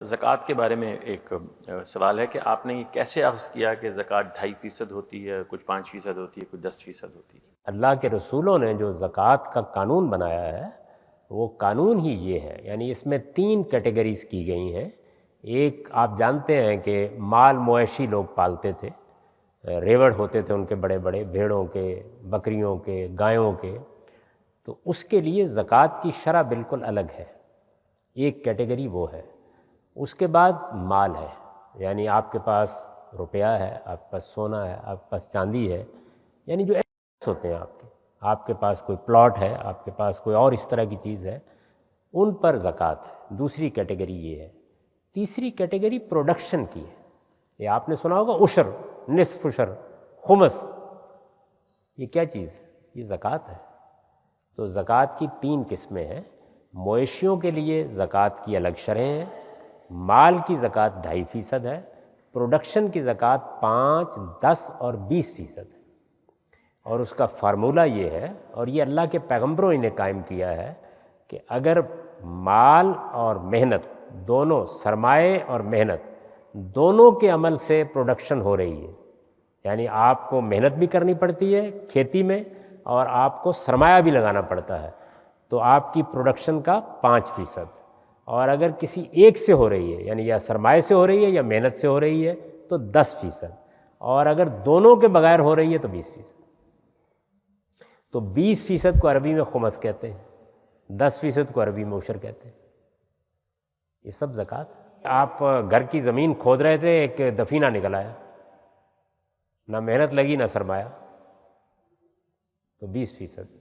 زکوٰۃ کے بارے میں ایک سوال ہے کہ آپ نے یہ کیسے اخذ کیا کہ زکوٰۃ 2.5% ہوتی ہے، کچھ 5% ہوتی ہے، کچھ 10% ہوتی ہے؟ اللہ کے رسولوں نے جو زکوٰۃ کا قانون بنایا ہے وہ قانون ہی یہ ہے، یعنی اس میں 3 کیٹیگریز کی گئی ہیں۔ ایک آپ جانتے ہیں کہ مال مویشی لوگ پالتے تھے، ریوڑ ہوتے تھے ان کے بڑے بڑے، بھیڑوں کے، بکریوں کے، گایوں کے، تو اس کے لیے زکوٰۃ کی شرح بالکل الگ ہے۔ ایک کیٹیگری وہ ہے۔ اس کے بعد مال ہے، یعنی آپ کے پاس روپیہ ہے، آپ کے پاس سونا ہے، آپ کے پاس چاندی ہے، یعنی جو ایسے ہوتے ہیں آپ کے پاس کوئی پلاٹ ہے، آپ کے پاس کوئی اور اس طرح کی چیز ہے، ان پر زکوٰۃ ہے۔ دوسری کیٹیگری یہ ہے۔ تیسری کیٹیگری پروڈکشن کی ہے۔ یہ آپ نے سنا ہوگا عشر، نصف عشر، خمس، یہ کیا چیز ہے؟ یہ زکوٰۃ ہے۔ تو زکوٰۃ کی 3 قسمیں ہیں۔ مویشیوں کے لیے زکوٰۃ کی الگ شرحیں ہیں، مال کی زکوٰۃ 2.5% ہے، پروڈکشن کی زکوٰۃ 5، 10 اور 20% ہے۔ اور اس کا فارمولہ یہ ہے، اور یہ اللہ کے پیغمبروں نے قائم کیا ہے، کہ اگر مال اور محنت دونوں، سرمایہ اور محنت دونوں کے عمل سے پروڈکشن ہو رہی ہے، یعنی آپ کو محنت بھی کرنی پڑتی ہے کھیتی میں اور آپ کو سرمایہ بھی لگانا پڑتا ہے، تو آپ کی پروڈکشن کا 5%۔ اور اگر کسی ایک سے ہو رہی ہے، یعنی یا سرمایہ سے ہو رہی ہے یا محنت سے ہو رہی ہے، تو 10%۔ اور اگر دونوں کے بغیر ہو رہی ہے تو 20%۔ تو 20% کو عربی میں خمس کہتے ہیں، 10% کو عربی میں عشر کہتے ہیں۔ یہ سب زکوٰۃ۔ آپ گھر کی زمین کھود رہے تھے، ایک دفینہ نکل آیا، نہ محنت لگی نہ سرمایہ، تو 20%۔